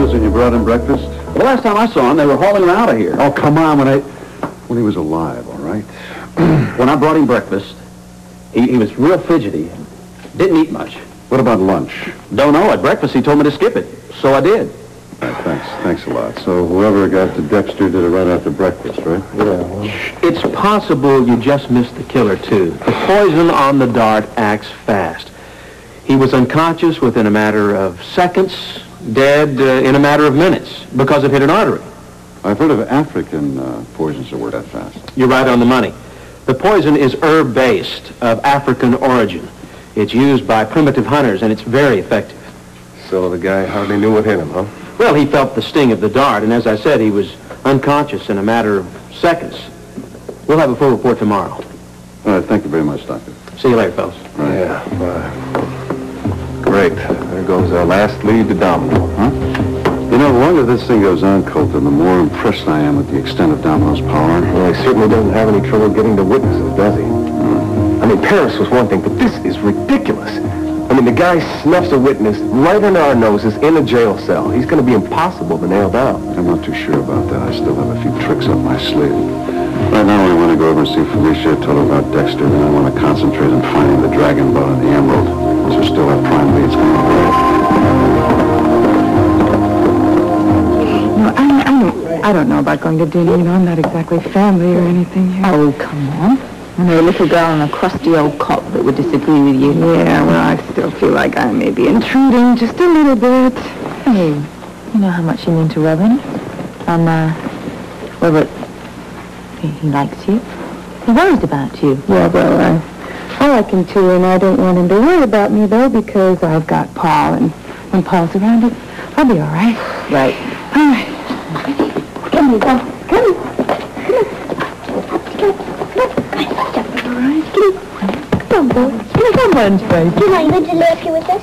fellas and you brought him breakfast? Well, the last time I saw him, they were hauling him out of here. Oh, come on, when he was alive, all right? When I brought him breakfast, he was real fidgety. Didn't eat much. What about lunch? Don't know. At breakfast, he told me to skip it. So I did. All right, thanks. Thanks a lot. So whoever got to Dexter did it right after breakfast, right? Yeah. It's possible you just missed the killer, too. The poison on the dart acts fast. He was unconscious within a matter of seconds, dead in a matter of minutes because it hit an artery. I've heard of African poisons that work that fast. You're right on the money. The poison is herb-based, of African origin. It's used by primitive hunters, and it's very effective. So the guy hardly knew what hit him, huh? Well, he felt the sting of the dart, and as I said, he was unconscious in a matter of seconds. We'll have a full report tomorrow. All right, thank you very much, Doctor. See you later, fellas. Right. Yeah, Great. There goes our last lead to Domino, huh? You know, the longer this thing goes on, Colton, the more impressed I am with the extent of Domino's power. Well, he certainly doesn't have any trouble getting to witnesses, does he? I mean, Paris was one thing, but this is ridiculous. I mean, the guy snuffs a witness right under our noses in a jail cell. He's going to be impossible to nail down. I'm not too sure about that. I still have a few tricks up my sleeve. Right now, I want to go over and see Felicia. Tell her about Dexter, and I want to concentrate on finding the dragon bone and the emerald. Those are still our prime leads coming away. I don't know about going to dinner. You know, I'm not exactly family or anything here. Oh, come on. I know a little girl and a crusty old cop that would disagree with you. Yeah, well, I still feel like I may be intruding just a little bit. Hey, you know how much you mean to Robin? And, well, but he likes you. He worries about you. Yeah, well, I like him too, and I don't want him to worry about me, though, because I've got Paul, and when Paul's around, I'll be all right. Right. All right. Come on, come on. Come on, Spike. Do you want me to live here with us?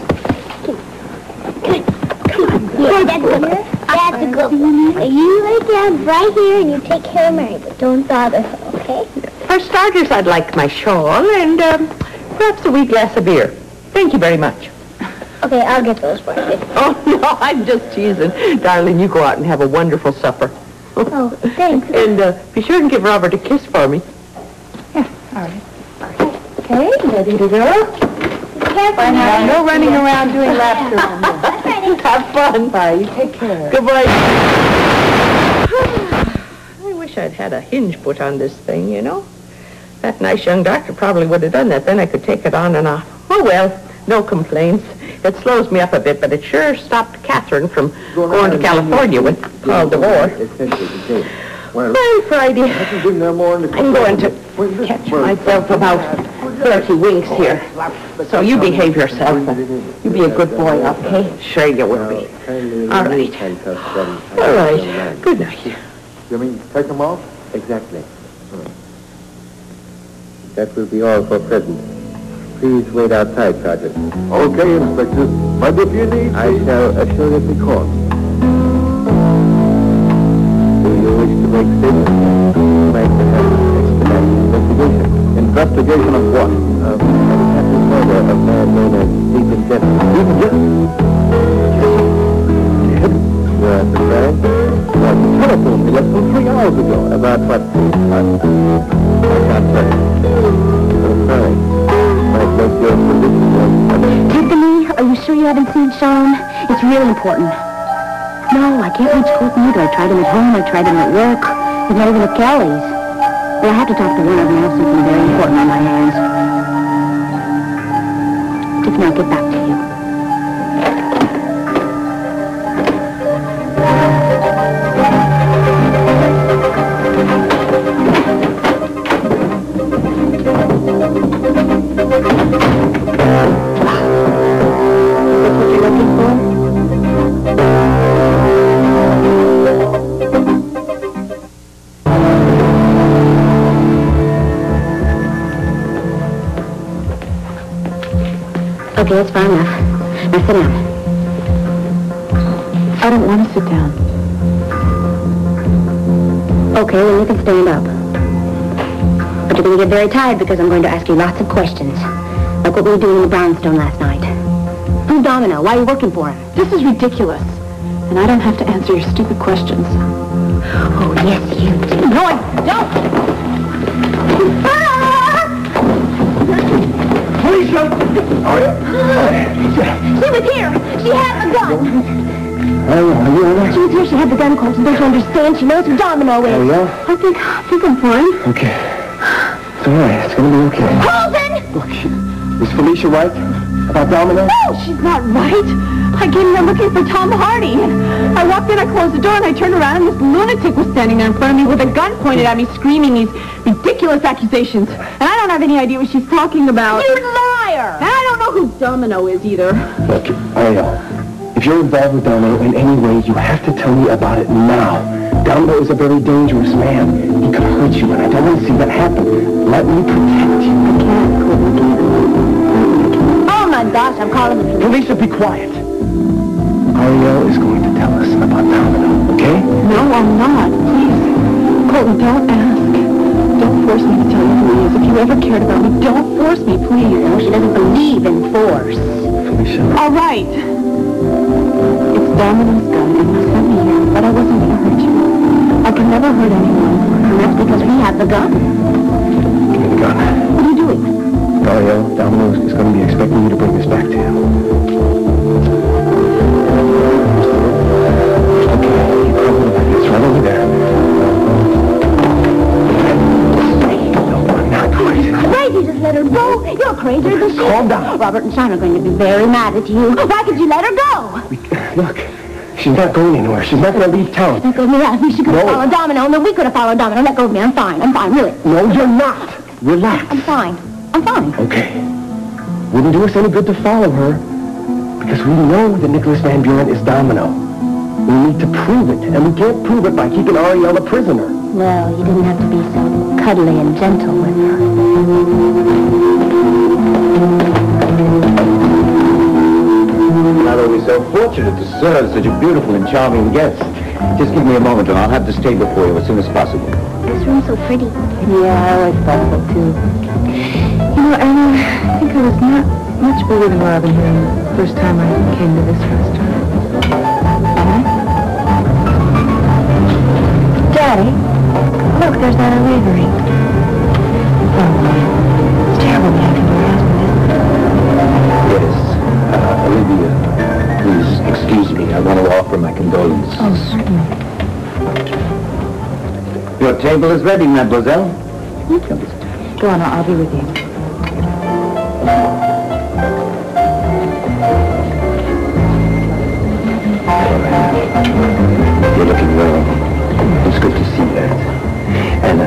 Come on. Yeah, that's good. That's a good one. You lay down right here and you take care of Mary, but don't bother her, okay? For starters, I'd like my shawl and perhaps a wee glass of beer. Thank you very much. Okay, I'll get those for you. Oh, no, I'm just teasing. Darling, you go out and have a wonderful supper. Oh, thanks. And be sure and give Robert a kiss for me. Yeah, all right. Okay, ready to go? Careful now. No running around doing laps around here. That's right. Have fun. Bye, you take care. Goodbye. I wish I'd had a hinge put on this thing, you know. That nice young doctor probably would have done that. Then I could take it on and off. Oh, well, no complaints. It slows me up a bit, but it sure stopped Catherine from going to California with Paul DeVore. Well, Friday, I'm going to catch myself about 30 winks here. So you behave yourself. You be a good boy, okay? Sure you will be. All right. All right. Good night. You mean take them off? Exactly. That will be all for present. Please wait outside, Sergeant. Okay, Inspector. But if you need... I shall assuredly call. Do you wish to make statements? Might have expedite investigation. Investigation of what? Of the murder of a man known as Deacon Jensen. Deacon Jensen? Dead? You are surprised? Well, you telephoned me less than 3 hours ago. About what? I can't tell you. I'm sorry. Tiffany, are you sure you haven't seen Sean? It's really important. No, I can't reach Colton either. I tried him at home, I tried him at work. He's not even at Kelly's. Well, I have to talk to one of them. I have something very important on my hands. Tiffany, I'll get back to you. Okay, that's fine enough. Now sit down. I don't want to sit down. Okay, well, you can stand up. But you're going to get very tired because I'm going to ask you lots of questions. Like what were you doing in the brownstone last night? Who's Domino? Why are you working for him? This is ridiculous. And I don't have to answer your stupid questions. Oh, yes, you do. No, I don't! Felicia! She was here. She had the gun. Are you all right? She was here. She had the gun, Colton. Don't you understand? She knows who Domino is. Oh, yeah? I think I'm fine. Okay. It's all right. It's going to be okay. Colton! Look, is Felicia right about Domino? No, she's not right. I came here looking for Tom Hardy. I walked in, I closed the door, and I turned around, and this lunatic was standing there in front of me with a gun pointed at me, screaming these ridiculous accusations. And I don't have any idea what she's talking about. You liar! And I don't know who Domino is either. Look, Ariel, if you're involved with Domino in any way, you have to tell me about it now. Domino is a very dangerous man. He could hurt you, and I don't want to see that happen. Let me protect you. I can't, Colton. Oh, my gosh, I'm calling the police. Felicia, be quiet. Ariel is going to tell us about Domino, okay? No, I'm not. Please. Colton, don't ask. Don't force me to tell you who he is. If you ever cared about me, don't force me, please. No, she doesn't believe in force. Felicia. All right. It's Domino's gun, and he sent me here, but I wasn't going to hurt you. I can never hurt anyone. And that's because we have the gun. Give me the gun. What are you doing? Ariel, Domino is going to be expecting you to bring this back to him. It's right over there. No, I'm not crazy. Crazy, just let her go. You're crazier than she. Calm down. Robert and Sean are going to be very mad at you. Why could you let her go? Look, she's not going anywhere. She's not going to leave town. Let go of me. I think she could have No. followed Domino, and then we could have followed Domino. Let go of me. I'm fine, really. No, you're not. Relax. I'm fine. Okay. Wouldn't do us any good to follow her, because we know that Nicholas Van Buren is Domino. We need to prove it, and we can't prove it by keeping Ariel a prisoner. Well, you didn't have to be so cuddly and gentle with her. Not always so fortunate to serve such a beautiful and charming guest. Just give me a moment and I'll have this table for you as soon as possible. This room's so pretty. Yeah, I always thought so, too. You know, Anna, I think I was not much bigger than Robin here the first time I came to this restaurant. Daddy, look, there's that ring. Oh, it's terrible to have your husband, isn't it? Yes. Olivia, please excuse me. I want to offer my condolences. Oh, certainly. Your table is ready, mademoiselle. Go on, I'll be with you. You're looking well. It's good to see that. And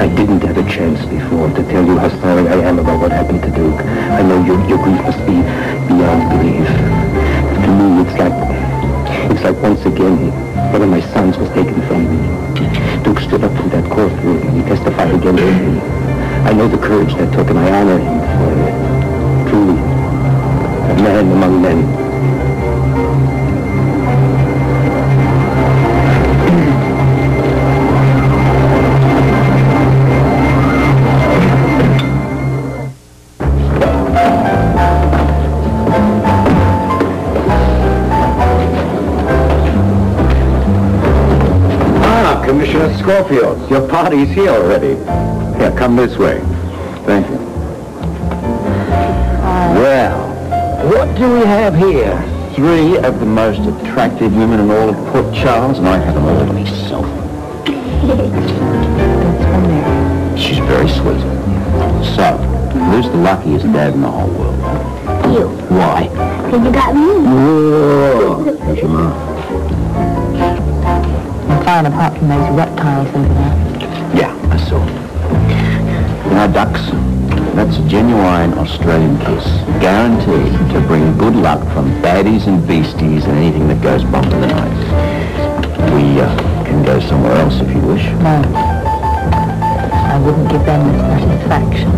I didn't have a chance before to tell you how sorry I am about what happened to Duke. I know your grief must be beyond belief. To me, it's like once again, one of my sons was taken from me. Duke stood up in that courtroom and he testified against me. I know the courage that took, and I honor him for it. Truly, a man among men. Commissioner Scorpios, your party's here already. Here, come this way. Thank you. Well, what do we have here? 3 of the most attractive women in all of Port Charles, and I have them all to myself. She's very sweet. So, who's the luckiest dad in the whole world? You. Why? Because you got me. Whoa! How's your mom? Fine, apart from those reptiles over there. Yeah, I saw. Now, ducks, that's a genuine Australian kiss. Guaranteed to bring good luck from baddies and beasties and anything that goes bump in the night. We can go somewhere else if you wish. No. I wouldn't give them this satisfaction.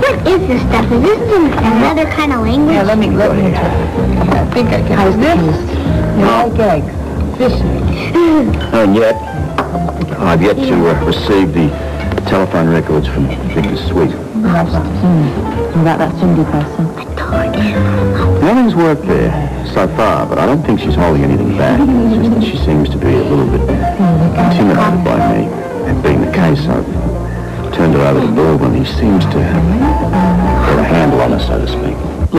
What is this stuff? Is this another kind of language? Yeah, let me I think I can. How's this? You like eggs? Fish eggs. And yet, I've yet to receive the telephone records from Victor Sweet. About that Cindy person. Well, things work there, so far, but I don't think she's holding anything back. It's just that she seems to be a little bit intimidated by me. That being the case, I've turned her over to Baldwin. He seems to have a handle on her, so to speak.